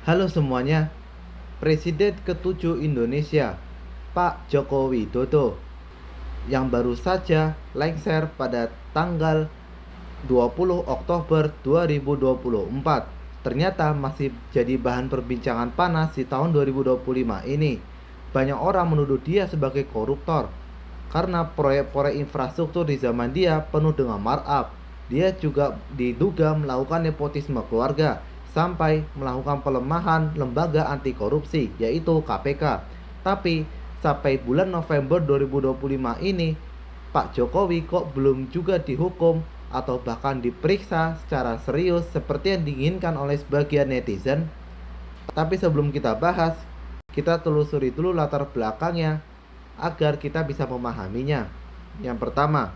Halo semuanya, Presiden ke-7 Indonesia, Pak Joko Widodo, yang baru saja lengser pada tanggal 20 Oktober 2024, ternyata masih jadi bahan perbincangan panas di tahun 2025 ini. Banyak orang menuduh dia sebagai koruptor karena proyek-proyek infrastruktur di zaman dia penuh dengan markup. Dia juga diduga melakukan nepotisme keluarga sampai melakukan pelemahan lembaga anti korupsi yaitu KPK. Tapi sampai bulan November 2025 ini Pak Jokowi kok belum juga dihukum atau bahkan diperiksa secara serius seperti yang diinginkan oleh sebagian netizen. Tapi sebelum kita bahas, kita telusuri dulu latar belakangnya agar kita bisa memahaminya. Yang pertama,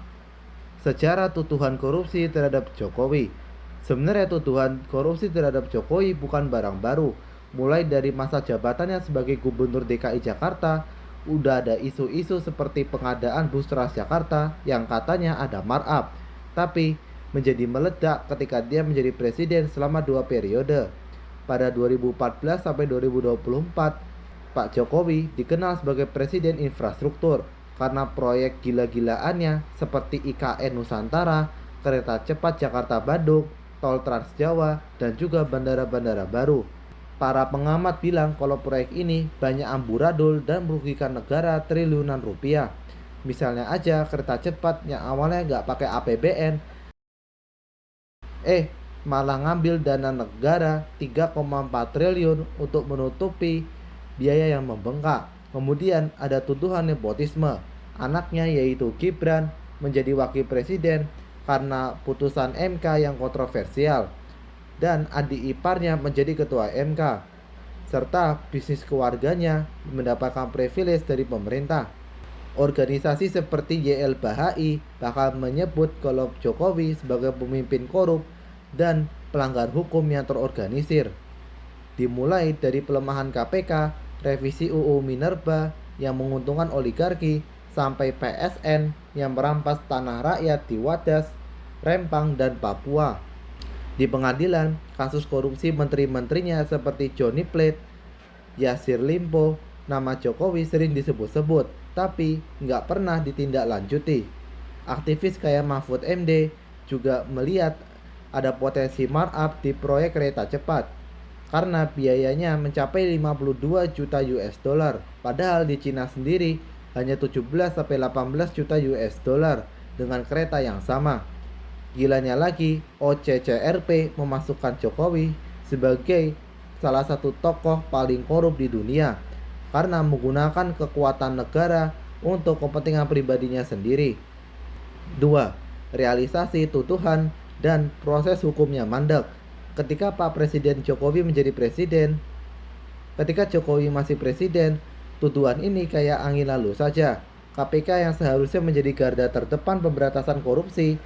sejarah tuduhan korupsi terhadap Jokowi. Sebenarnya tuduhan korupsi terhadap Jokowi bukan barang baru. Mulai dari masa jabatannya sebagai Gubernur DKI Jakarta, udah ada isu-isu seperti pengadaan bus Transjakarta yang katanya ada markup. Tapi menjadi meledak ketika dia menjadi presiden selama 2 periode. Pada 2014 sampai 2024, Pak Jokowi dikenal sebagai presiden infrastruktur karena proyek gila-gilaannya seperti IKN Nusantara, kereta cepat Jakarta-Bandung, tol Trans Jawa, dan juga bandara-bandara baru. Para pengamat bilang kalau proyek ini banyak amburadul dan merugikan negara triliunan rupiah. Misalnya aja kereta cepat yang awalnya nggak pakai APBN, malah ngambil dana negara 3,4 triliun untuk menutupi biaya yang membengkak. Kemudian ada tuduhan nepotisme. Anaknya yaitu Gibran menjadi wakil presiden karena putusan MK yang kontroversial dan adik iparnya menjadi ketua MK serta bisnis keluarganya mendapatkan privilege dari pemerintah. Organisasi seperti YLBHI bahkan menyebut kalau Jokowi sebagai pemimpin korup dan pelanggar hukum yang terorganisir. Dimulai dari pelemahan KPK, revisi UU Minerba yang menguntungkan oligarki, sampai PSN yang merampas tanah rakyat di Wadas, Rempang, dan Papua. Di pengadilan, kasus korupsi menteri-menterinya seperti Johnny Plate, Yasir Limpo, nama Jokowi sering disebut-sebut, tapi nggak pernah ditindaklanjuti. Aktivis kayak Mahfud MD juga melihat ada potensi markup di proyek kereta cepat karena biayanya mencapai 52 juta US dollar, padahal di Cina sendiri hanya 17 sampai 18 juta US dollar dengan kereta yang sama. Gilanya lagi, OCCRP memasukkan Jokowi sebagai salah satu tokoh paling korup di dunia karena menggunakan kekuatan negara untuk kepentingan pribadinya sendiri. 2. Realisasi tuduhan dan proses hukumnya mandek. Ketika Pak Presiden Jokowi menjadi presiden, ketika Jokowi masih presiden, tuduhan ini kayak angin lalu saja. KPK yang seharusnya menjadi garda terdepan pemberantasan korupsi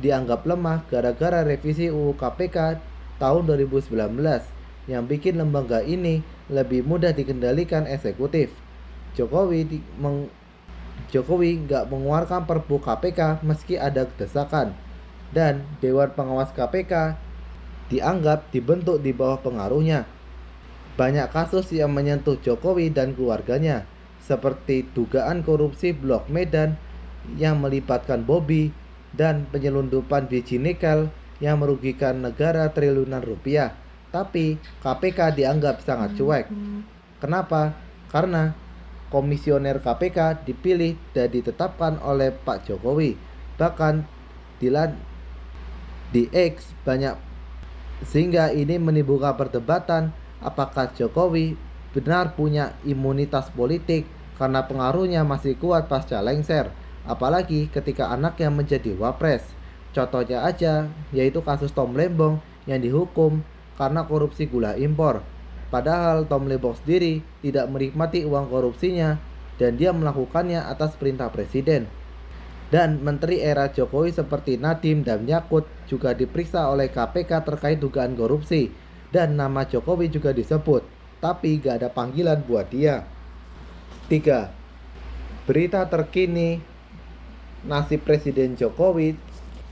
dianggap lemah gara-gara revisi UU KPK tahun 2019 yang bikin lembaga ini lebih mudah dikendalikan eksekutif. Jokowi nggak mengeluarkan Perpu KPK meski ada desakan, dan Dewan Pengawas KPK dianggap dibentuk di bawah pengaruhnya. Banyak kasus yang menyentuh Jokowi dan keluarganya, seperti dugaan korupsi Blok Medan yang melibatkan Bobby dan penyelundupan biji nikel yang merugikan negara triliunan rupiah. Tapi KPK dianggap sangat cuek. Kenapa? Karena komisioner KPK dipilih dan ditetapkan oleh Pak Jokowi. Bahkan di X banyak, sehingga ini menimbulkan perdebatan apakah Jokowi benar punya imunitas politik karena pengaruhnya masih kuat pasca lengser, apalagi ketika anaknya menjadi wapres. Contohnya aja yaitu kasus Tom Lembong yang dihukum karena korupsi gula impor. Padahal Tom Lembong sendiri tidak menikmati uang korupsinya dan dia melakukannya atas perintah presiden. Dan menteri era Jokowi seperti Nadiem dan Yakut juga diperiksa oleh KPK terkait dugaan korupsi. Dan nama Jokowi juga disebut, tapi gak ada panggilan buat dia. 3. Berita terkini nasib Presiden Jokowi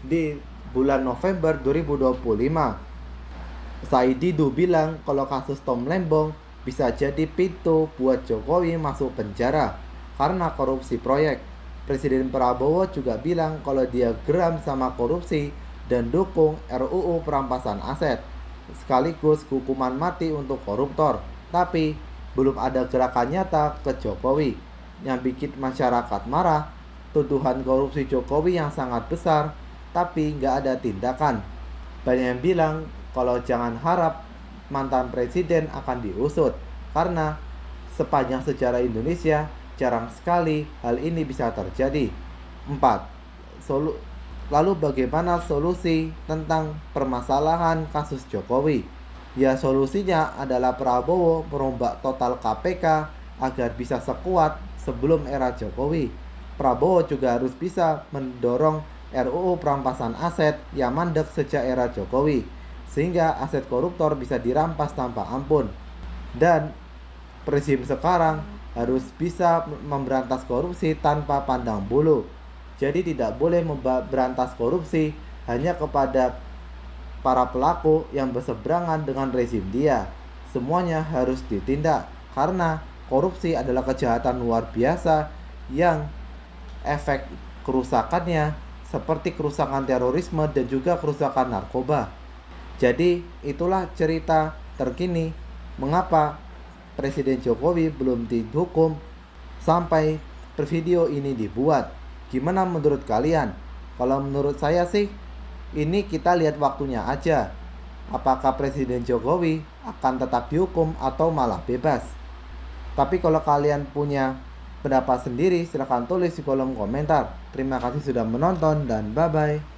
di bulan November 2025. Said Didu bilang kalau kasus Tom Lembong bisa jadi pintu buat Jokowi masuk penjara karena korupsi proyek. Presiden Prabowo juga bilang kalau dia geram sama korupsi dan dukung RUU perampasan aset, sekaligus hukuman mati untuk koruptor. Tapi belum ada gerakan nyata ke Jokowi. Yang bikin masyarakat marah, tuduhan korupsi Jokowi yang sangat besar, tapi nggak ada tindakan. Banyak yang bilang kalau jangan harap mantan presiden akan diusut, karena sepanjang sejarah Indonesia jarang sekali hal ini bisa terjadi. 4. Lalu bagaimana solusi tentang permasalahan kasus Jokowi? Ya, solusinya adalah Prabowo merombak total KPK agar bisa sekuat sebelum era Jokowi. Prabowo juga harus bisa mendorong RUU perampasan aset yang mandek sejak era Jokowi, sehingga aset koruptor bisa dirampas tanpa ampun. Dan rezim sekarang harus bisa memberantas korupsi tanpa pandang bulu. Jadi tidak boleh memberantas korupsi hanya kepada para pelaku yang berseberangan dengan rezim dia. Semuanya harus ditindak karena korupsi adalah kejahatan luar biasa yang efek kerusakannya seperti kerusakan terorisme dan juga kerusakan narkoba. Jadi itulah cerita terkini mengapa Presiden Jokowi belum dihukum sampai video ini dibuat. Gimana menurut kalian? Kalau menurut saya sih ini kita lihat waktunya aja. Apakah Presiden Jokowi akan tetap dihukum atau malah bebas? Tapi kalau kalian punya pendapat sendiri silahkan tulis di kolom komentar. Terima kasih sudah menonton dan bye-bye.